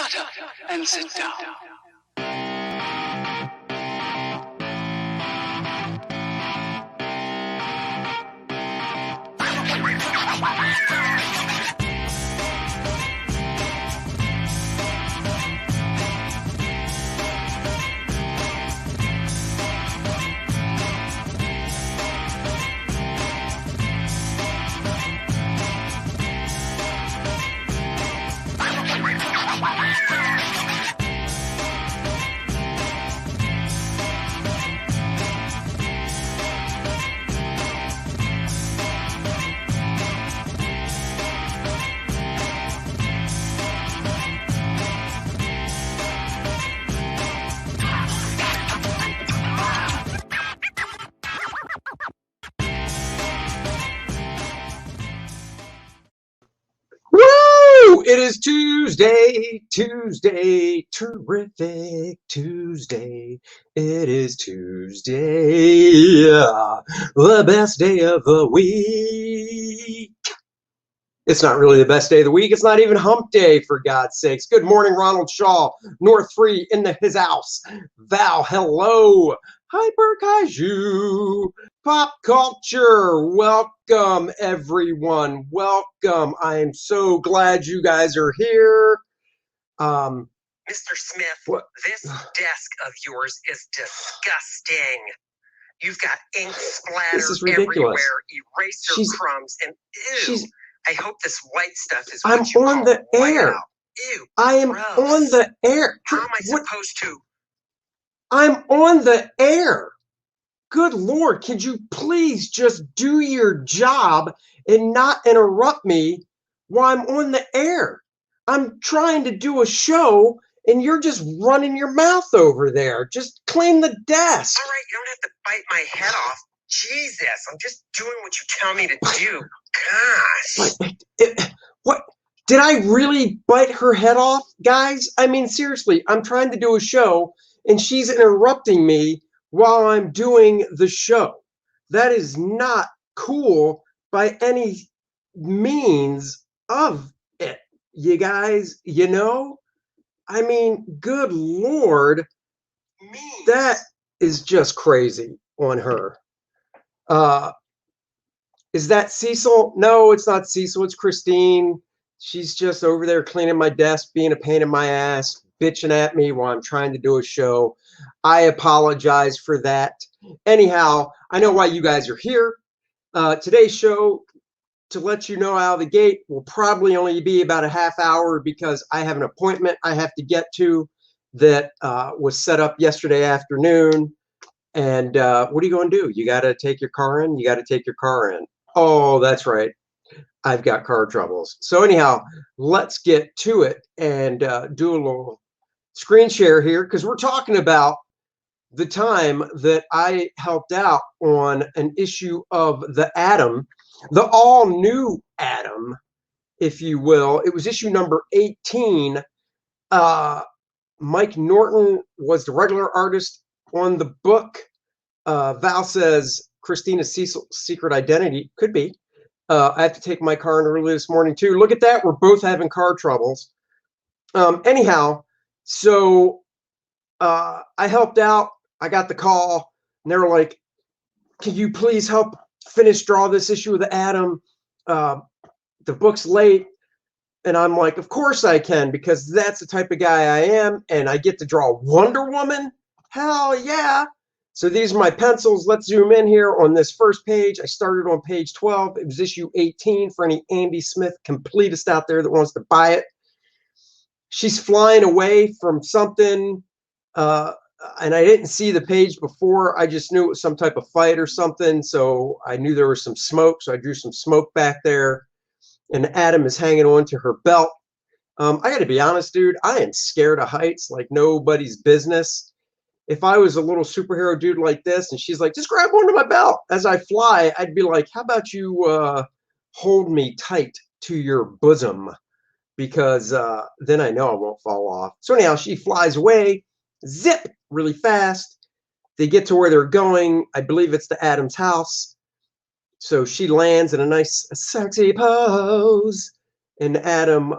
Shut up and sit down. Woo! It is Tuesday, terrific Tuesday. It is Tuesday, the best day of the week. It's not really the best day of the week. It's not even hump day, for God's sakes. Good morning, Ronald Shaw, North 3 in his house. Val, hello. Hyper Kaiju. Pop culture. Welcome, everyone. Welcome. I am so glad you guys are here. Mr. Smith, this desk of yours is disgusting. You've got ink splatter everywhere, eraser crumbs, and ew. I hope this white stuff is what you call white out. Ew, I am gross. on the air. How am I supposed to? I'm on the air. Good Lord, could you please just do your job and not interrupt me while I'm on the air? I'm trying to do a show and you're just running your mouth over there. Just clean the desk. All right, you don't have to bite my head off. Jesus, I'm just doing what you tell me to do. Gosh. What? Did I really bite her head off, guys? I mean, seriously, I'm trying to do a show and she's interrupting me while I'm doing the show. That is not cool by any means of it. You guys, you know? I mean, good Lord, that is just crazy on her. Is that Cecil? No, it's not Cecil. It's Christine. She's just over there cleaning my desk, being a pain in my ass, bitching at me while I'm trying to do a show. I apologize for that. Anyhow, I know why you guys are here. Today's show, to let you know out of the gate, will probably only be about a half hour because I have an appointment I have to get to that was set up yesterday afternoon. And what are you going to do? You got to take your car in? You got to take your car in. Oh, that's right. I've got car troubles. So anyhow, let's get to it and do a little screen share here because we're talking about the time that I helped out on an issue of the Atom, the all-new Atom, if you will. It was issue number 18. Mike Norton was the regular artist on the book. Val says Christina's secret identity could be. I have to take my car in early this morning too. Look at that. We're both having car troubles. Anyhow, so I helped out. I got the call and they were like, can you please help draw this issue of the Atom? The book's late. And I'm like, of course I can, because that's the type of guy I am. And I get to draw Wonder Woman. Hell yeah. So these are my pencils. Let's zoom in here on this first page. I started on page 12. It was issue 18 for any Andy Smith completist out there that wants to buy it. She's flying away from something. And I didn't see the page before. I just knew it was some type of fight or something. So I knew there was some smoke. So I drew some smoke back there. And Atom is hanging on to her belt. I got to be honest, dude. I am scared of heights like nobody's business. If I was a little superhero dude like this and she's like, just grab onto my belt as I fly, I'd be like, how about you hold me tight to your bosom? Because then I know I won't fall off. So anyhow, she flies away, zip, really fast. They get to where they're going. I believe it's the Atom's house. So she lands in a nice, sexy pose. And Atom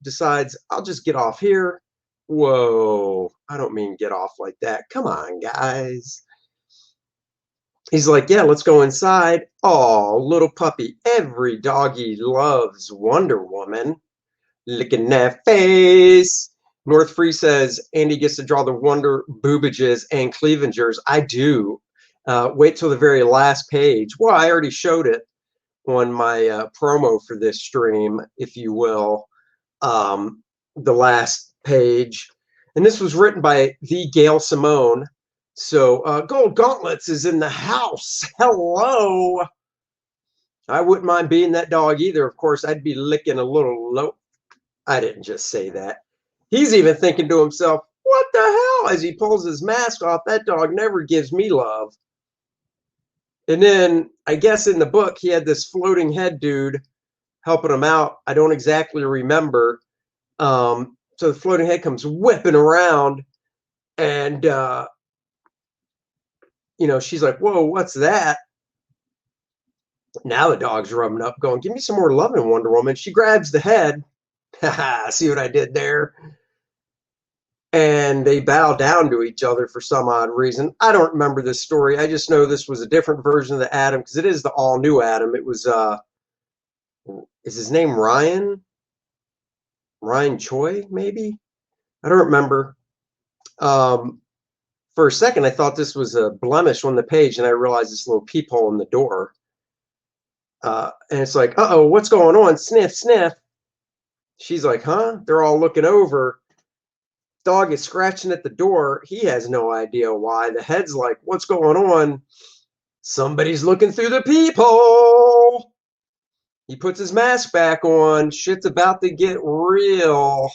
decides, I'll just get off here. Whoa, I don't mean get off like that. Come on, guys. He's like, yeah, let's go inside. Oh, little puppy. Every doggy loves Wonder Woman. Licking that face. North Free says Andy gets to draw the wonder boobages and cleavagers. I do. Wait till the very last page. Well, I already showed it on my promo for this stream, if you will. The last page. And this was written by the Gail Simone. So Gold Gauntlets is in the house. Hello. I wouldn't mind being that dog either. Of course, I'd be licking a little low. I didn't just say that. He's even thinking to himself, what the hell? As he pulls his mask off, that dog never gives me love. And then I guess in the book, he had this floating head dude helping him out. I don't exactly remember. So the floating head comes whipping around and, she's like, whoa, what's that? Now the dog's rubbing up going, give me some more loving, Wonder Woman. She grabs the head. See what I did there? And they bow down to each other for some odd reason. I don't remember this story. I just know this was a different version of the Atom because it is the all new Atom. It was is his name Ryan Choi, maybe? I don't remember. For a second I thought this was a blemish on the page, and I realized this little peephole in the door. And it's like, uh-oh, what's going on? Sniff, sniff. She's like, huh? They're all looking over. Dog is scratching at the door. He has no idea why. The head's like, what's going on? Somebody's looking through the peephole. He puts his mask back on. Shit's about to get real.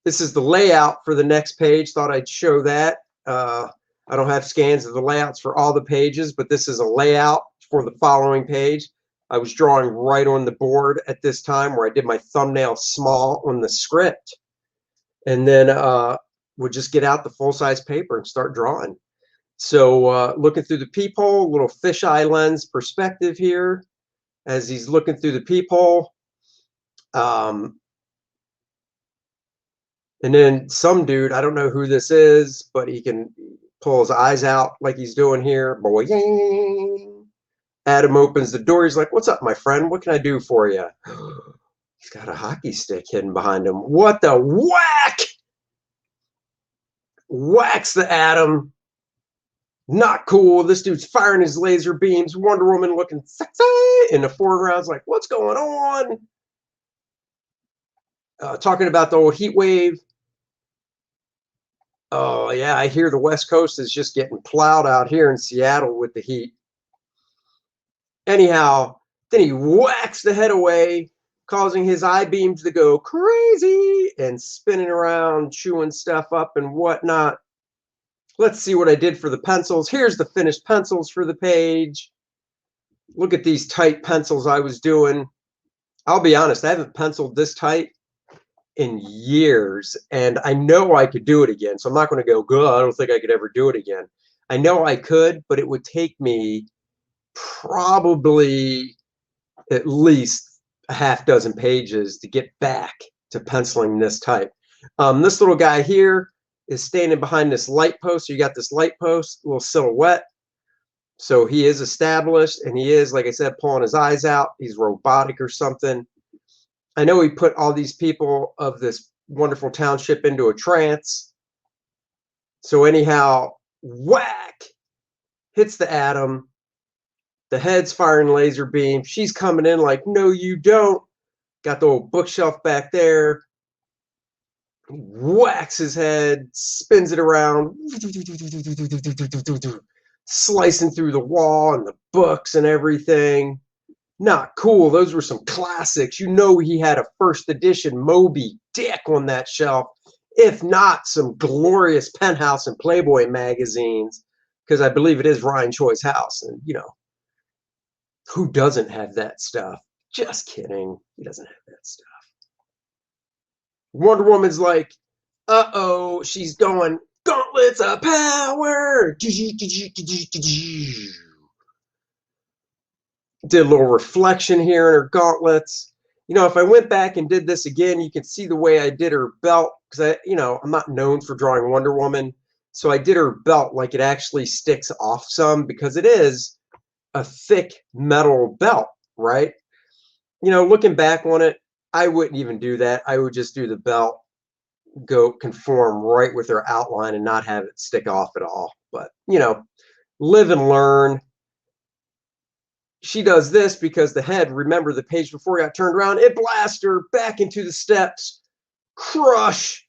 This is the layout for the next page. Thought I'd show that. I don't have scans of the layouts for all the pages, but this is a layout for the following page. I was drawing right on the board at this time where I did my thumbnail small on the script. And then would just get out the full-size paper and start drawing. So looking through the peephole, little fisheye lens perspective here as he's looking through the peephole. And then some dude, I don't know who this is, but he can pull his eyes out like he's doing here. Boing. Adam opens the door. He's like, what's up, my friend? What can I do for you? He's got a hockey stick hidden behind him. What the whack? Whacks the Atom. Not cool. This dude's firing his laser beams. Wonder Woman looking sexy in the foreground's like, what's going on? Talking about the old heat wave. Oh, yeah, I hear the West Coast is just getting plowed out here in Seattle with the heat. Anyhow, then he whacks the head away, causing his eye beams to go crazy and spinning around, chewing stuff up and whatnot. Let's see what I did for the pencils. Here's the finished pencils for the page. Look at these tight pencils I was doing. I'll be honest, I haven't penciled this tight in years, and I know I could do it again. So I'm not going to go, good, I don't think I could ever do it again. I know I could, but it would take me probably at least a half dozen pages to get back to penciling this type. This little guy here is standing behind this light post. So you got this light post, little silhouette. So he is established, and he is, like I said, pulling his eyes out. He's robotic or something. I know he put all these people of this wonderful township into a trance. So anyhow, whack, hits the Atom. The head's firing laser beam. She's coming in like, no, you don't. Got the old bookshelf back there. Whacks his head, spins it around, slicing through the wall and the books and everything. Not cool. Those were some classics. You know he had a first edition Moby Dick on that shelf, if not some glorious Penthouse and Playboy magazines, because I believe it is Ryan Choi's house. And, who doesn't have that stuff? Just kidding. He doesn't have that stuff. Wonder Woman's like, uh-oh, she's going, gauntlets of power. Did a little reflection here in her gauntlets. if I went back and did this again, you can see the way I did her belt, because I'm not known for drawing Wonder Woman. So I did her belt like it actually sticks off some, because it is a thick metal belt, right? Looking back on it, I wouldn't even do that. I would just do the belt, go conform right with her outline and not have it stick off at all. But, live and learn. She does this because the head, remember the page before got turned around, it blasts her back into the steps, crush,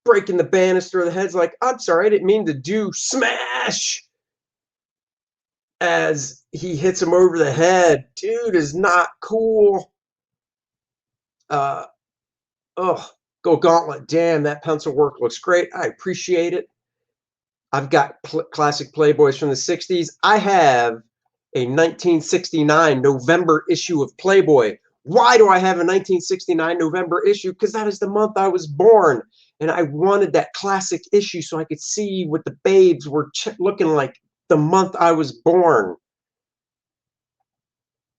breaking the banister. The head's like, I'm sorry, I didn't mean to do, smash, as he hits him over the head. Dude is not cool. Oh, go Gauntlet. Damn, that pencil work looks great. I appreciate it. I've got classic Playboys from the 60s. I have a 1969 November issue of Playboy. Why do I have a 1969 November issue? Because that is the month I was born. And I wanted that classic issue so I could see what the babes were looking like the month I was born.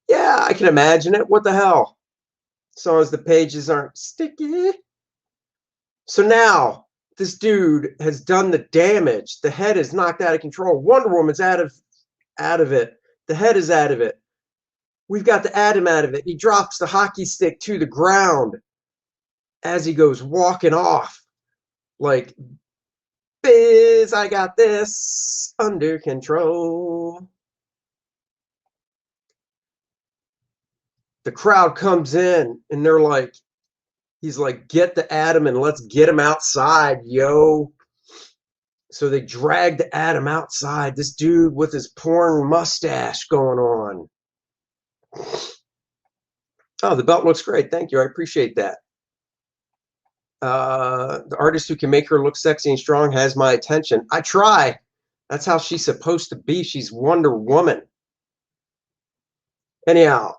Yeah, I can imagine it. What the hell? As long as the pages aren't sticky. So now this dude has done the damage. The head is knocked out of control. Wonder Woman's out of it. The head is out of it. We've got the Atom out of it. He drops the hockey stick to the ground as he goes walking off. Like, Biz, I got this under control. The crowd comes in and they're like, he's like, get the Atom and let's get him outside, yo. So they drag the Atom outside. This dude with his porn mustache going on. Oh, the belt looks great. Thank you. I appreciate that. The artist who can make her look sexy and strong has my attention. I try. That's how she's supposed to be. She's Wonder Woman. Anyhow,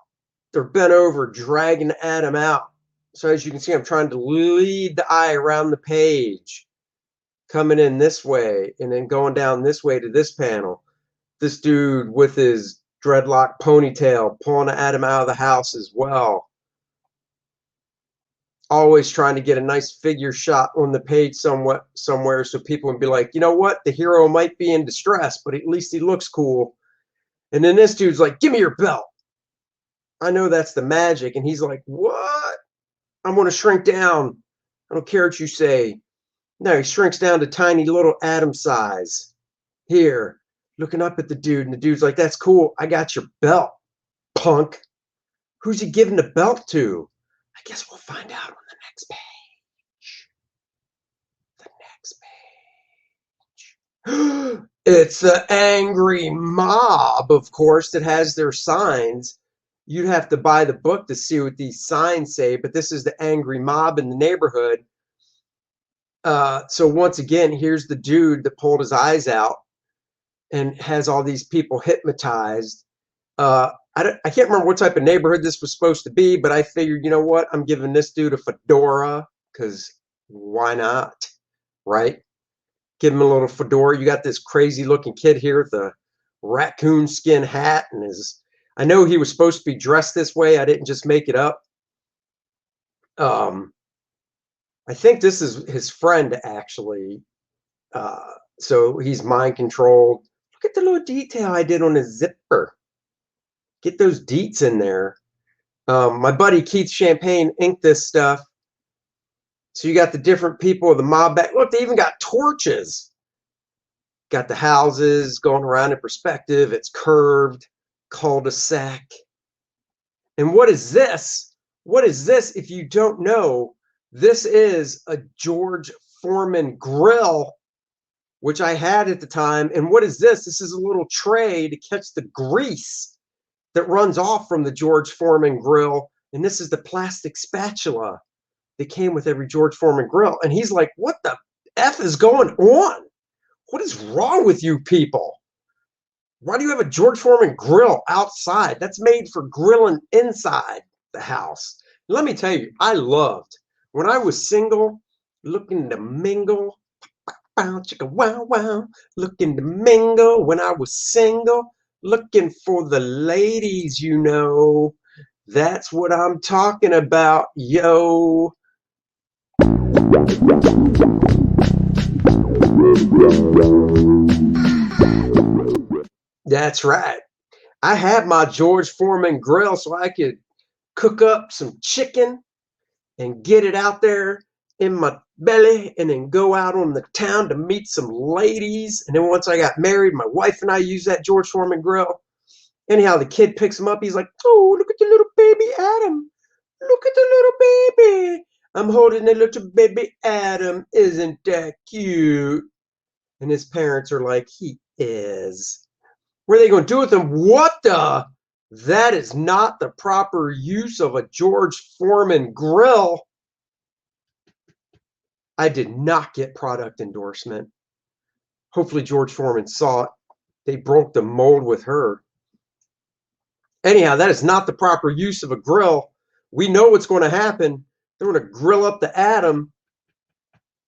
they're bent over, dragging Atom out. So as you can see, I'm trying to lead the eye around the page, coming in this way and then going down this way to this panel. This dude with his dreadlock ponytail pulling Atom out of the house as well. Always trying to get a nice figure shot on the page somewhere so people would be like, you know what? The hero might be in distress, but at least he looks cool. And then this dude's like, give me your belt. I know that's the magic. And he's like, what? I'm going to shrink down. I don't care what you say. No, he shrinks down to tiny little Atom size. Here, looking up at the dude, and the dude's like, that's cool. I got your belt, punk. Who's he giving the belt to? I guess we'll find out on the next page. The next page. It's the angry mob, of course, that has their signs. You'd have to buy the book to see what these signs say, but this is the angry mob in the neighborhood. So once again, here's the dude that pulled his eyes out and has all these people hypnotized. I can't remember what type of neighborhood this was supposed to be, but I figured, you know what? I'm giving this dude a fedora, because why not, right? Give him a little fedora. You got this crazy looking kid here with a raccoon skin hat, and I know he was supposed to be dressed this way. I didn't just make it up. I think this is his friend, actually. So he's mind controlled. Look at the little detail I did on his zipper. Get those deets in there. My buddy Keith Champagne inked this stuff. So you got the different people of the mob back. Look, they even got torches. Got the houses going around in perspective. It's curved, cul-de-sac. And what is this? What is this? If you don't know, this is a George Foreman grill, which I had at the time. And what is this? This is a little tray to catch the grease that runs off from the George Foreman grill. And this is the plastic spatula that came with every George Foreman grill. And he's like, what the F is going on? What is wrong with you people? Why do you have a George Foreman grill outside? That's made for grilling inside the house. Let me tell you, I loved, when I was single, looking to mingle, chicka wow wow, looking to mingle when I was single, looking for the ladies, That's what I'm talking about, yo. That's right. I had my George Foreman grill so I could cook up some chicken and get it out there in my belly and then go out on the town to meet some ladies. And then once I got married, my wife and I used that George Foreman grill. Anyhow, the kid picks him up. He's like, oh, look at the little baby Adam. Look at the little baby. I'm holding the little baby Adam. Isn't that cute? And his parents are like, he is. What are they going to do with him? What the? That is not the proper use of a George Foreman grill. I did not get product endorsement. Hopefully George Foreman saw it. They broke the mold with her. Anyhow, that is not the proper use of a grill. We know what's going to happen. They're going to grill up the Adam.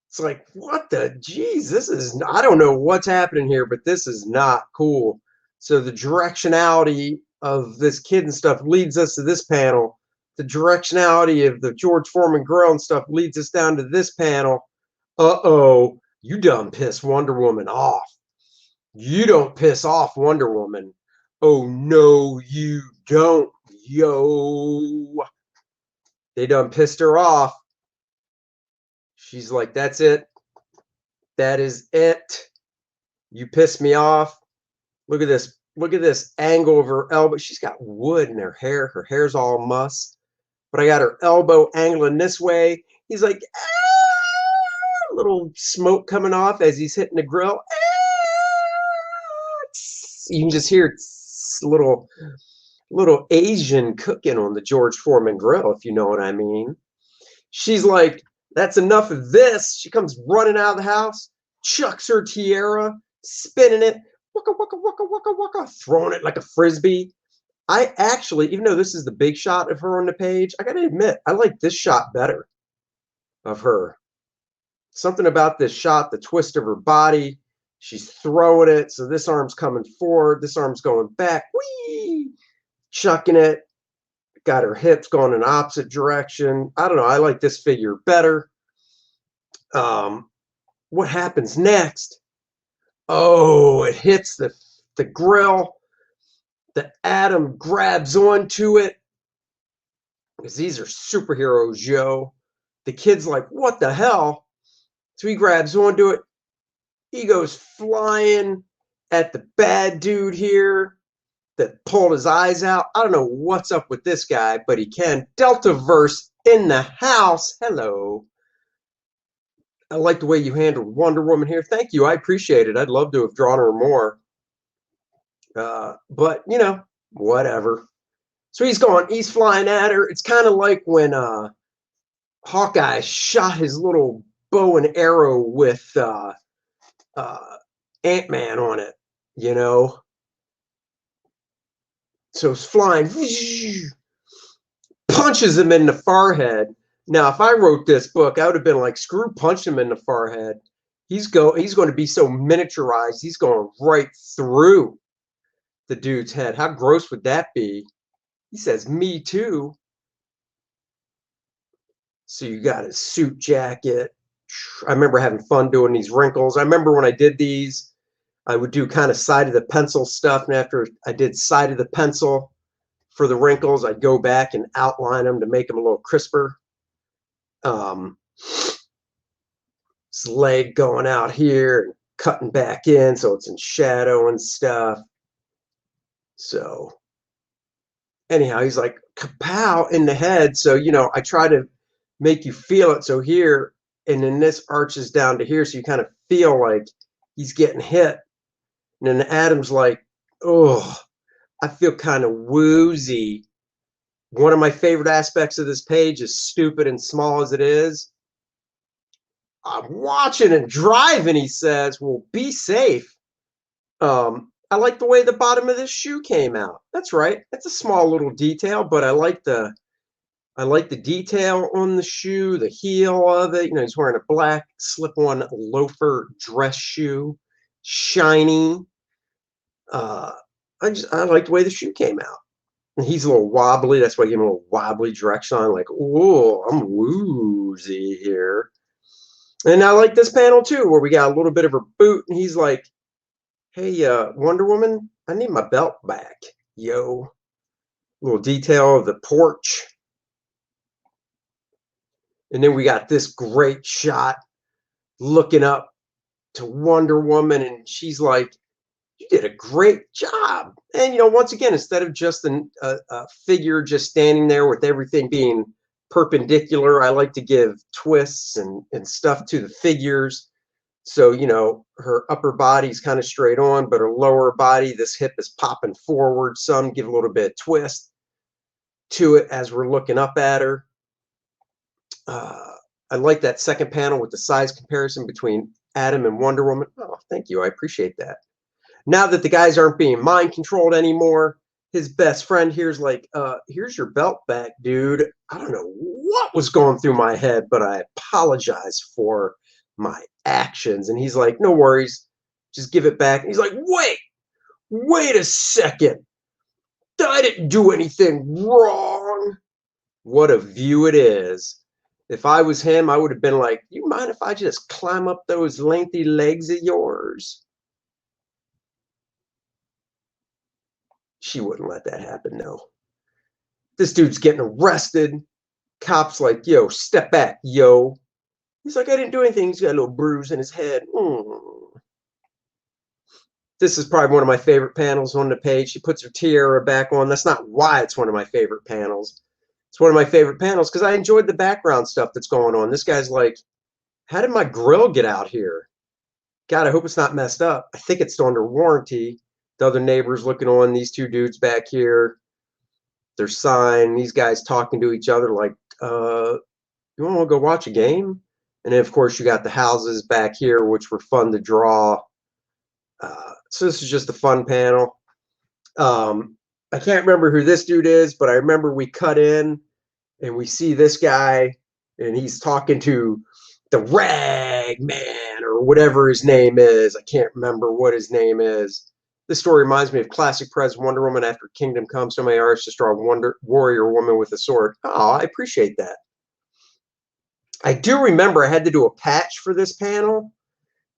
It's like, what the geez, this is, I don't know what's happening here, but this is not cool. So the directionality of this kid and stuff leads us to this panel. The directionality of the George Foreman grill and stuff leads us down to this panel. Uh-oh, you done piss Wonder Woman off. You don't piss off Wonder Woman. Oh, no, you don't, yo. They done pissed her off. She's like, that's it. That is it. You pissed me off. Look at this. Look at this angle of her elbow. She's got wood in her hair. Her hair's all mussed. But I got her elbow angling this way. He's like, ah! Little smoke coming off as he's hitting the grill. Ah! You can just hear little Asian cooking on the George Foreman grill, if you know what I mean. She's like, that's enough of this. She comes running out of the house, chucks her tiara, spinning it, waka, waka, waka, waka, waka, throwing it like a frisbee. I actually, even though this is the big shot of her on the page, I gotta admit, I like this shot better of her. Something about this shot, the twist of her body, she's throwing it, so this arm's coming forward, this arm's going back, whee, chucking it, got her hips going in the opposite direction. I don't know, I like this figure better. What happens next? Oh, it hits the grill. The Adam grabs onto it because these are superheroes, yo. The kid's like, what the hell? So he grabs onto it. He goes flying at the bad dude here that pulled his eyes out. I don't know what's up with this guy, but he can. Deltaverse in the house. Hello. I like the way you handled Wonder Woman here. Thank you. I appreciate it. I'd love to have drawn her more. But, you know, whatever. So he's flying at her. It's kind of like when Hawkeye shot his little bow and arrow with Ant-Man on it, you know. So it's flying, punches him in the forehead. Now, if I wrote this book, I would have been like, screw punch him in the forehead. He's going to be so miniaturized, he's going right through the dude's head. How gross would that be? He says, me too. So you got his suit jacket. I remember having fun doing these wrinkles. I remember when I did these, I would do kind of side of the pencil stuff. And after I did side of the pencil for the wrinkles, I'd go back and outline them to make them a little crisper. His leg going out here and cutting back in so it's in shadow and stuff. So anyhow, he's like, kapow in the head. So, you know, I try to make you feel it. So here, and then this arches down to here. So you kind of feel like he's getting hit. And then Adam's like, oh, I feel kind of woozy. One of my favorite aspects of this page, as stupid and small as it is, I'm watching and driving, he says. Well, be safe. I like the way the bottom of this shoe came out. That's right. That's a small little detail, but I like the detail on the shoe, the heel of it. You know, he's wearing a black slip-on loafer dress shoe, shiny. I like the way the shoe came out. And he's a little wobbly. That's why I gave him a little wobbly direction on, like, oh, I'm woozy here. And I like this panel too, where we got a little bit of her boot, and he's like, hey, Wonder Woman, I need my belt back, yo. Little detail of the porch. And then we got this great shot looking up to Wonder Woman, and she's like, you did a great job. And, you know, once again, instead of just a figure just standing there with everything being perpendicular, I like to give twists and stuff to the figures. So, you know, her upper body's kind of straight on, but her lower body, this hip is popping forward some, give a little bit of twist to it as we're looking up at her. I like that second panel with the size comparison between Adam and Wonder Woman. Oh, thank you. I appreciate that. Now that the guys aren't being mind controlled anymore, his best friend here's like, here's your belt back, dude. I don't know what was going through my head, but I apologize for my actions. And he's like, no worries, just give it back. And he's like, wait a second. I didn't do anything wrong. What a view it is. If I was him, I would have been like, you mind if I just climb up those lengthy legs of yours? She wouldn't let that happen, no. This dude's getting arrested. Cop's like, yo, step back, yo. He's like, I didn't do anything. He's got a little bruise in his head. This is probably one of my favorite panels on the page. She puts her tiara back on. That's not why it's one of my favorite panels. It's one of my favorite panels because I enjoyed the background stuff that's going on. This guy's like, how did my grill get out here? God, I hope it's not messed up. I think it's still under warranty. The other neighbors looking on, these two dudes back here, their sign, these guys talking to each other like, you want to go watch a game? And then, of course, you got the houses back here, which were fun to draw. So this is just a fun panel. I can't remember who this dude is, but I remember we cut in and we see this guy, and he's talking to the Rag Man or whatever his name is. I can't remember what his name is. This story reminds me of classic Prez Wonder Woman after Kingdom Come. So many artists just draw a warrior woman with a sword. Oh, I appreciate that. I do remember I had to do a patch for this panel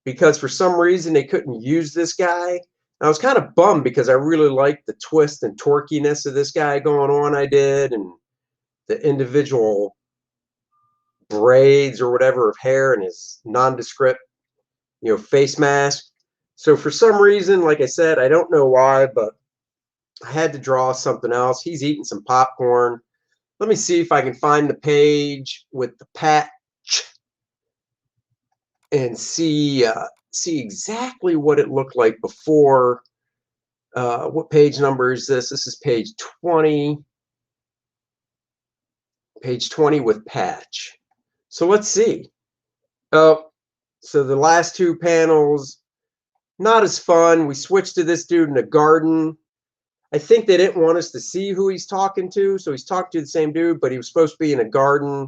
because for some reason they couldn't use this guy. And I was kind of bummed because I really liked the twist and torquiness of this guy going on. I did, and the individual braids or whatever of hair and his nondescript, you know, face mask. So for some reason, like I said, I don't know why, but I had to draw something else. He's eating some popcorn. Let me see if I can find the page with the patch and see exactly what it looked like before. What page number is this? This is page 20. Page 20 with patch. So let's see. So the last two panels, not as fun. We switched to this dude in a garden. I think they didn't want us to see who he's talking to. So he's talking to the same dude, but he was supposed to be in a garden.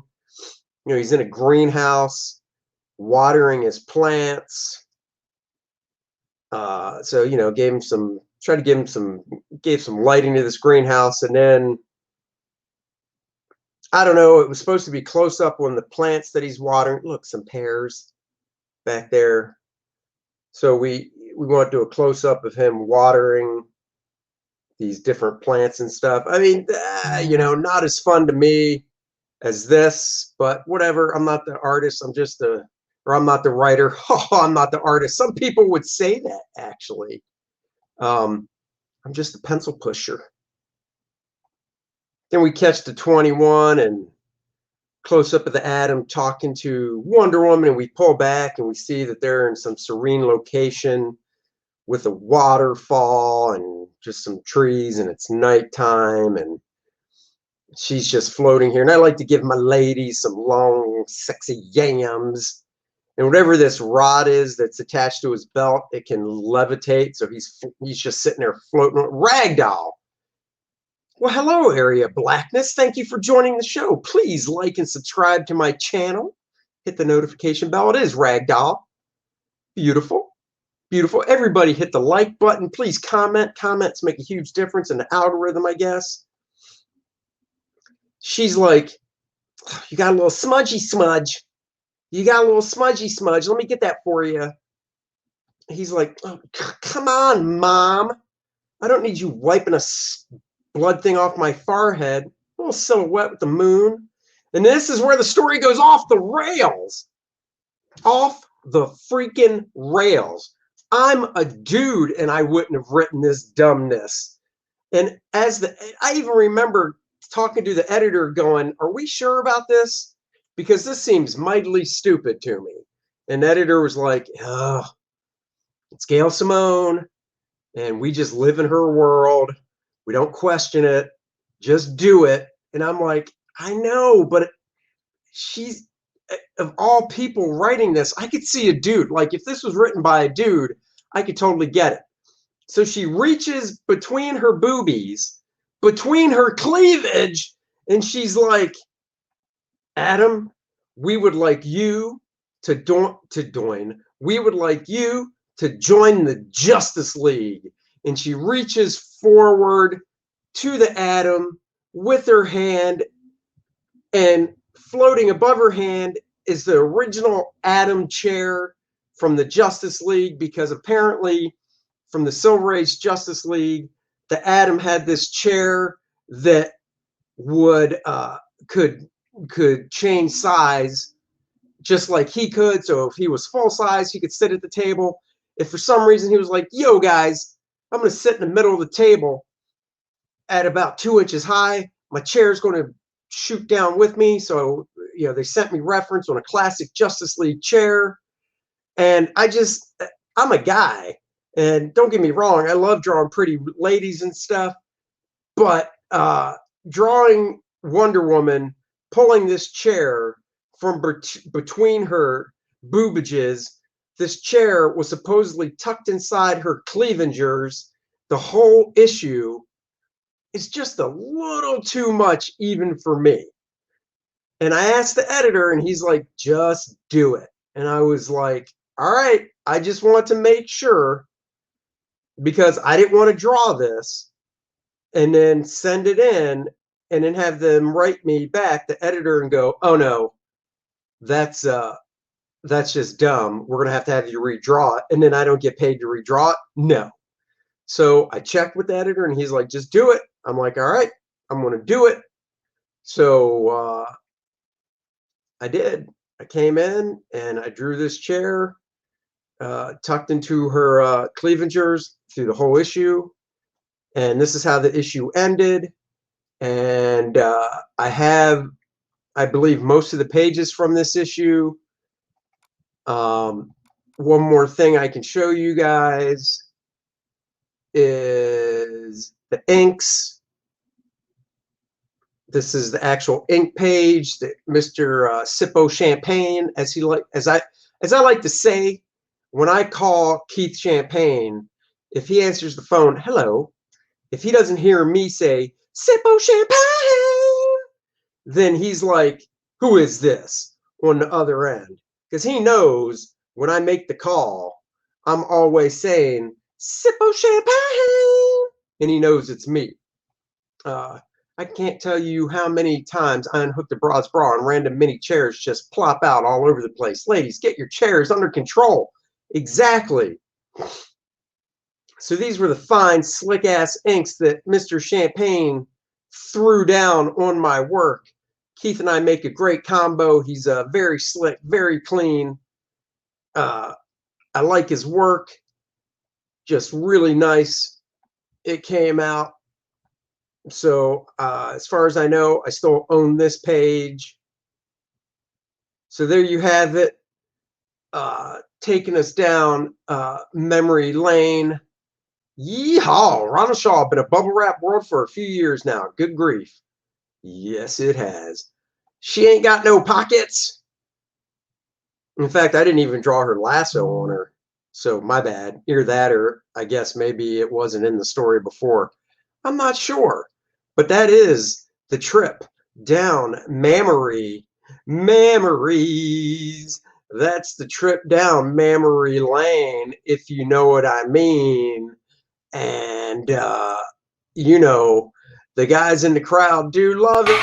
You know, he's in a greenhouse watering his plants. So, you know, gave some lighting to this greenhouse. And then, I don't know, it was supposed to be close up on the plants that he's watering. Look, some pears back there. So we want to do a close up of him watering these different plants and stuff. I mean, you know, not as fun to me as this, but whatever. I'm not the artist. I'm not the writer. Oh, I'm not the artist. Some people would say that, actually. I'm just a pencil pusher. Then we catch the 21 and close up of the Atom talking to Wonder Woman, and we pull back and we see that they're in some serene location with a waterfall and just some trees, and it's nighttime, and she's just floating here. And I like to give my ladies some long, sexy yams. And whatever this rod is that's attached to his belt, it can levitate. So he's just sitting there floating. Ragdoll. Well, hello, Area Blackness. Thank you for joining the show. Please like and subscribe to my channel. Hit the notification bell. It is Ragdoll. Beautiful. Beautiful. Everybody hit the like button. Please comment. Comments make a huge difference in the algorithm, I guess. she's like, you got a little smudgy smudge. You got a little smudgy smudge. Let me get that for you. He's like, oh, come on, Mom. I don't need you wiping a blood thing off my forehead. A little silhouette with the moon. And this is where the story goes off the rails. Off the freaking rails. I'm a dude and I wouldn't have written this dumbness. And I even remember talking to the editor going, are we sure about this? Because this seems mightily stupid to me. And the editor was like, oh, it's Gail Simone, and we just live in her world. We don't question it. Just do it. And I'm like, I know, but she's, of all people writing this, I could see a dude. Like, if this was written by a dude, I could totally get it. So she reaches between her boobies, between her cleavage, and she's like, Adam, we would like you to join. We would like you to join the Justice League. And she reaches forward to the Atom with her hand, and floating above her hand is the original Atom chair from the Justice League, because apparently from the Silver Age Justice League, the Atom had this chair that would could change size just like he could. So if he was full size, he could sit at the table. If for some reason he was like, yo guys, I'm going to sit in the middle of the table at about 2 inches high, my chair is going to shoot down with me. So, you know, they sent me reference on a classic Justice League chair. And I'm a guy. And don't get me wrong, I love drawing pretty ladies and stuff. But drawing Wonder Woman pulling this chair from between her boobages, this chair was supposedly tucked inside her cleavagers. The whole issue is just a little too much even for me. And I asked the editor, and he's like, just do it. And I was like, all right, I just want to make sure, because I didn't want to draw this and then send it in and then have them write me back, the editor, and go, oh no, that's just dumb. We're going to have you redraw it. And then I don't get paid to redraw it. No. So I checked with the editor, and he's like, just do it. I'm like, all right, I'm going to do it. So I did. I came in and I drew this chair tucked into her cleavagers through the whole issue. And this is how the issue ended. And I have, I believe, most of the pages from this issue. One more thing I can show you guys is the inks. This is the actual ink page that Mr. Sippo Champagne, as I like to say, when I call Keith Champagne, if he answers the phone, hello, if he doesn't hear me say Sippo Champagne, then he's like, who is this on the other end? Because he knows when I make the call, I'm always saying Sippo Champagne, and he knows it's me. I can't tell you how many times I unhooked a broad's bra and random mini chairs just plop out all over the place. Ladies, get your chairs under control. Exactly. So these were the fine, slick-ass inks that Mr. Champagne threw down on my work. Keith and I make a great combo. He's very slick, very clean. I like his work. Just really nice. It came out. So as far as I know, I still own this page. So there you have it, taking us down memory lane. Yeehaw! Ronald Shaw, been a bubble wrap world for a few years now. Good grief. Yes, it has. She ain't got no pockets. In fact, I didn't even draw her lasso on her. So my bad. Either that, or I guess maybe it wasn't in the story before. I'm not sure. But that is the trip down memories. That's the trip down memory lane, if you know what I mean. And, you know, the guys in the crowd do love it.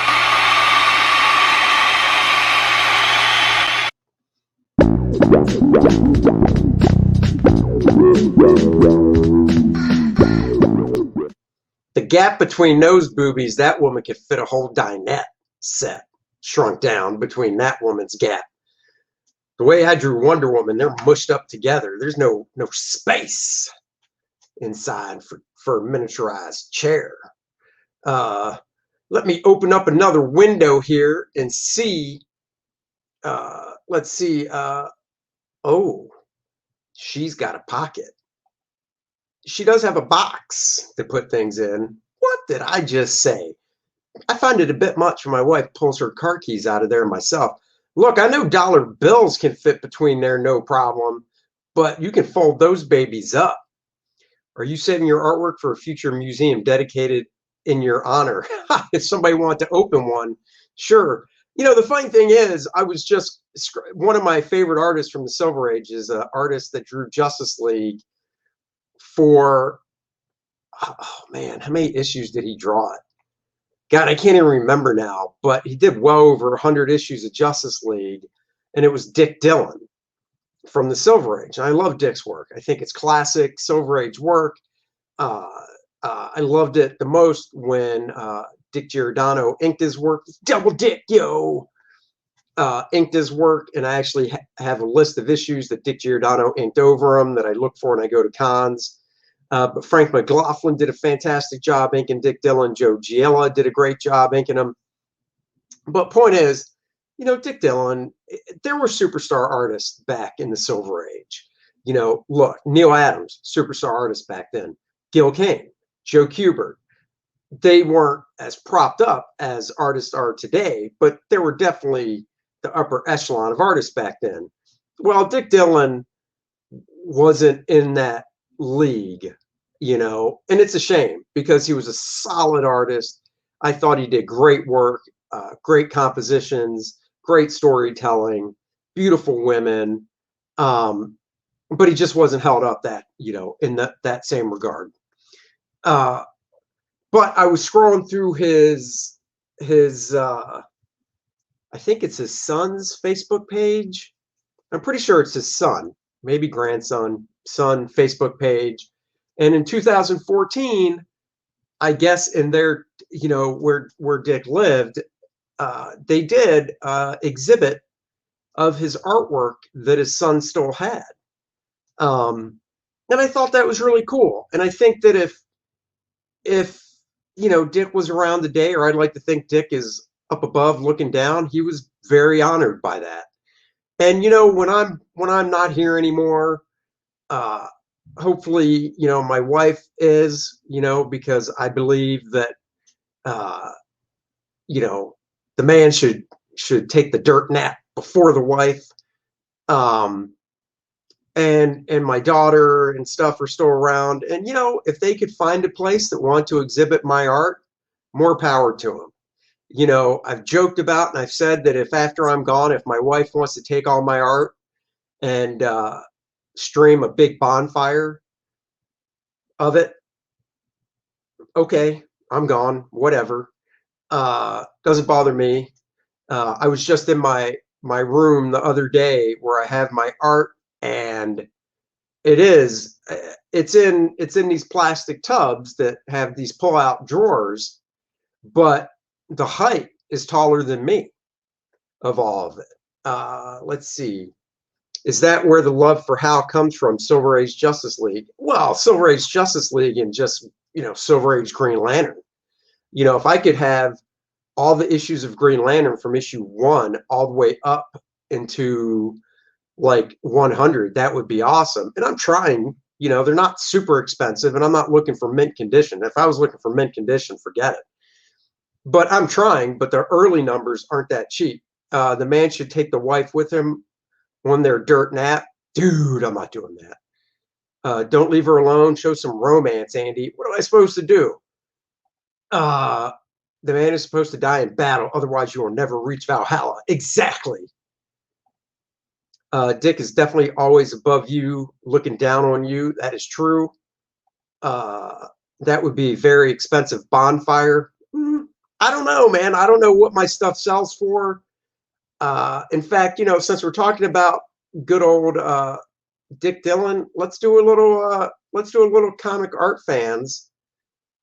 The gap between those boobies, that woman could fit a whole dinette set shrunk down between that woman's gap. The way I drew Wonder Woman, they're mushed up together. There's no space inside for a miniaturized chair. Let me open up another window here and see. Let's see. Oh, she's got a pocket. She does have a box to put things in. What did I just say? I find it a bit much when my wife pulls her car keys out of there myself. Look, I know dollar bills can fit between there, no problem, but you can fold those babies up. Are you saving your artwork for a future museum dedicated in your honor? If somebody wanted to open one, sure. You know, the funny thing is, I was just, one of my favorite artists from the Silver Age is an artist that drew Justice League for, oh man, how many issues did he draw it? God, I can't even remember now, but he did well over 100 issues of Justice League, and it was Dick Dillon from the Silver Age. And I love Dick's work. I think it's classic Silver Age work. I loved it the most when Dick Giordano inked his work. Double Dick, yo! Inked his work, and I actually have a list of issues that Dick Giordano inked over them that I look for when I go to cons. But Frank McLaughlin did a fantastic job inking Dick Dillon. Joe Giella did a great job inking him. But point is, you know, Dick Dillon, there were superstar artists back in the Silver Age. You know, look, Neil Adams, superstar artist back then. Gil Kane, Joe Kubert. They weren't as propped up as artists are today, but there were definitely the upper echelon of artists back then. Well, Dick Dillon wasn't in that league, you know, and it's a shame because he was a solid artist. I thought he did great work, great compositions, great storytelling, beautiful women, but he just wasn't held up that, you know, in that same regard. But I was scrolling through his I think it's his son's Facebook page. I'm pretty sure it's his son, maybe grandson, son Facebook page. And in 2014, I guess in their, you know, where Dick lived, they did exhibit of his artwork that his son still had. And I thought that was really cool. And I think that if you know, Dick was around today, or I'd like to think Dick is up above looking down, he was very honored by that. And you know, when I'm not here anymore, hopefully, you know, my wife is, you know, because I believe that you know, the man should take the dirt nap before the wife. And my daughter and stuff are still around. And you know, if they could find a place that want to exhibit my art, more power to them. You know, I've joked about and I've said that if after I'm gone, if my wife wants to take all my art and stream a big bonfire of it, okay, I'm gone, whatever. Doesn't bother me. I was just in my room the other day where I have my art, and it's in these plastic tubs that have these pull-out drawers, but the height is taller than me of all of it. Let's see. Is that where the love for Hal comes from? Silver Age Justice League. Well, Silver Age Justice League and just, you know, Silver Age Green Lantern. You know, if I could have all the issues of Green Lantern from issue 1 all the way up into like 100, that would be awesome. And I'm trying, you know, they're not super expensive, and I'm not looking for mint condition. If I was looking for mint condition, forget it. But I'm trying, but the early numbers aren't that cheap. The man should take the wife with him on their dirt nap. Dude, I'm not doing that. Don't leave her alone. Show some romance, Andy. What am I supposed to do? The man is supposed to die in battle. Otherwise, you will never reach Valhalla. Exactly. Dick is definitely always above you, looking down on you. That is true. That would be a very expensive bonfire. I don't know, man. I don't know what my stuff sells for. In fact, you know, since we're talking about good old Dick Dillon. Let's do a little comic art fans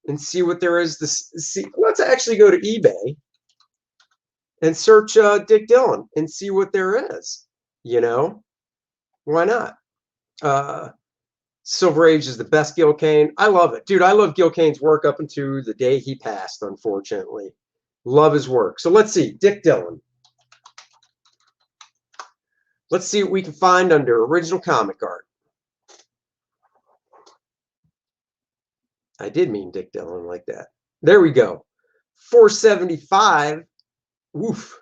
and see what there is to see. Let's actually go to eBay and search Dick Dillon and see what there is. You know, why not? Silver Age is the best Gil Kane. I love it, dude. I love Gil Kane's work up until the day he passed, unfortunately. Love his work. So let's see, Dick Dillon. Let's see what we can find under original comic art. I did mean Dick Dillon like that. There we go. 475. Woof.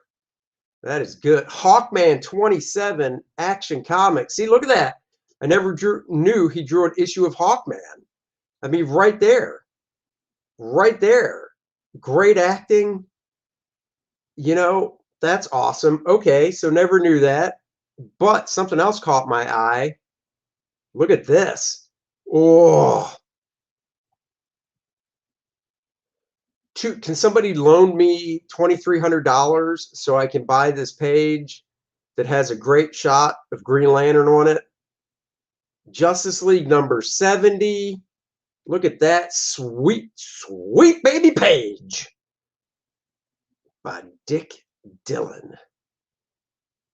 That is good. Hawkman 27 Action Comics. See, look at that. I never knew he drew an issue of Hawkman. I mean, right there. Right there. Great acting. You know, that's awesome. Okay, so never knew that. But something else caught my eye. Look at this. Oh. Can somebody loan me $2,300 so I can buy this page that has a great shot of Green Lantern on it? Justice League number 70. Look at that sweet, sweet baby page by Dick Dillon.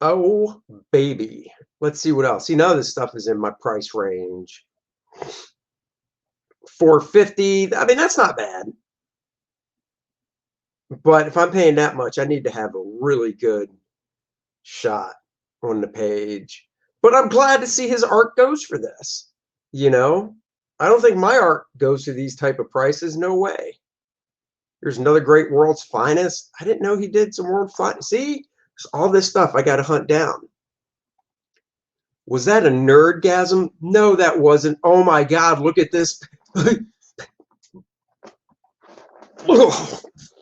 Oh, baby. Let's see what else. See, none of this stuff is in my price range. $450. I mean, that's not bad. But if I'm paying that much, I need to have a really good shot on the page. But I'm glad to see his art goes for this. You know, I don't think my art goes to these type of prices. No way. Here's another great World's Finest. I didn't know he did some World's Finest. See, all this stuff I got to hunt down. Was that a nerdgasm? No, that wasn't. Oh my God, look at this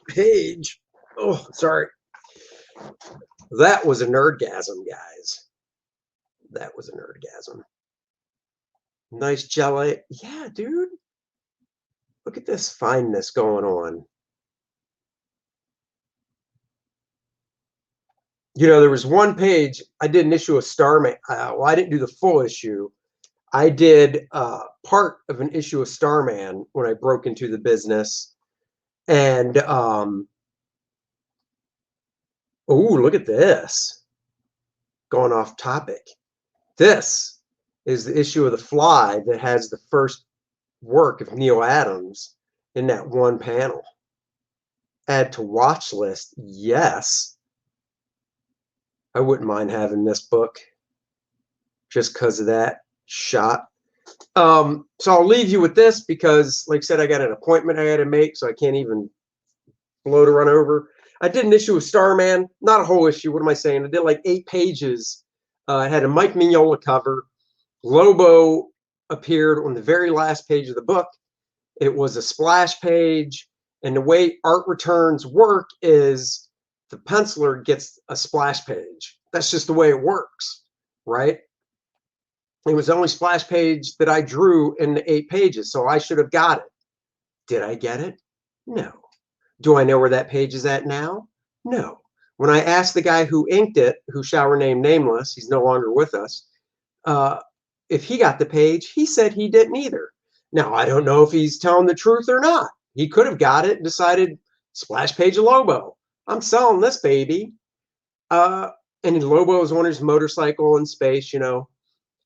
page. Oh, sorry. That was a nerdgasm, guys. That was a nerdgasm. Nice jelly. Yeah, dude. Look at this fineness going on. You know, there was one page, I did an issue of Starman. Well, I didn't do the full issue. I did part of an issue of Starman when I broke into the business. And, oh, look at this. Going off topic. This is the issue of The Fly that has the first work of Neil Adams in that one panel. Add to watch list. Yes. I wouldn't mind having this book just because of that shot. So I'll leave you with this because, like I said, I got an appointment I got to make, so I can't even blow to run over. I did an issue of Starman, not a whole issue. What am I saying? I did like 8 pages. I had a Mike Mignola cover. Lobo appeared on the very last page of the book. It was a splash page, and the way Art Returns work is the penciler gets a splash page. That's just the way it works, right? It was the only splash page that I drew in the 8 pages, so I should have got it. Did I get it? No. Do I know where that page is at now? No. When I asked the guy who inked it, who shall remain nameless, he's no longer with us, if he got the page, he said he didn't either. Now, I don't know if he's telling the truth or not. He could have got it and decided, splash page of Lobo. I'm selling this baby. And Lobo is on his motorcycle in space, you know.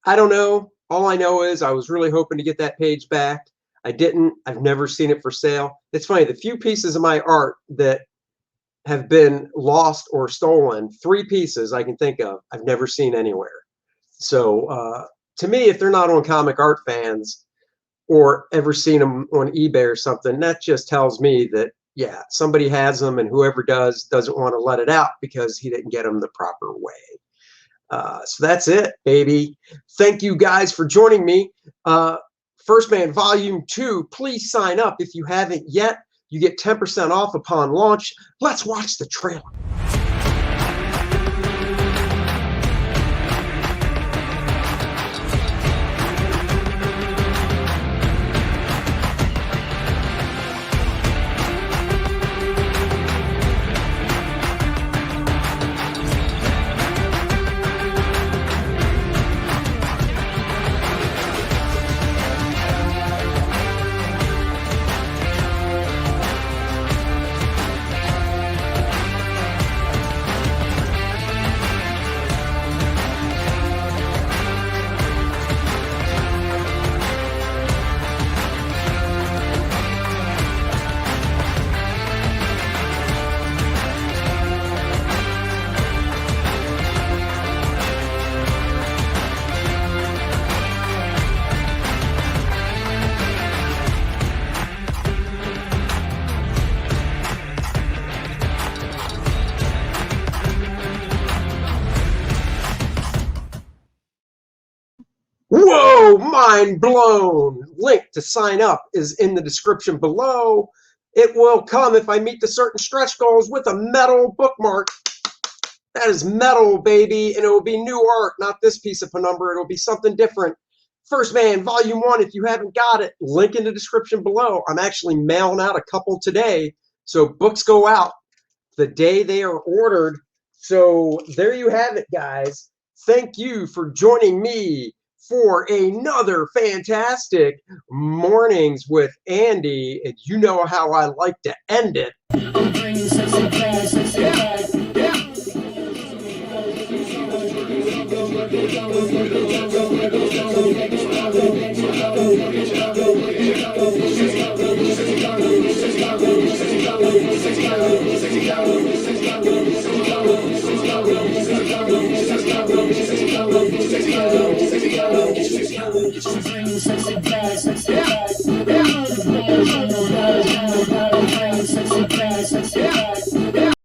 I don't know. All I know is I was really hoping to get that page back. I didn't. I've never seen it for sale. It's funny. The few pieces of my art that have been lost or stolen, 3 pieces I can think of, I've never seen anywhere. So to me, if they're not on Comic Art Fans or ever seen them on eBay or something, that just tells me that, yeah, somebody has them, and whoever doesn't want to let it out because he didn't get them the proper way. So that's it, baby. Thank you guys for joining me. First Man Volume 2, please sign up if you haven't yet. You get 10% off upon launch. Let's watch the trailer. mind blown. Link to sign up is in the description below. It will come if I meet the certain stretch goals with a metal bookmark. That is metal, baby, and it will be new art, not this piece of penumbra. It'll be something different. First Man, Volume 1, if you haven't got it, link in the description below. I'm actually mailing out a couple today, so books go out the day they are ordered. So there you have it, guys. Thank you for joining me for another fantastic Mornings with Andy, and you know how I like to end it. Sexy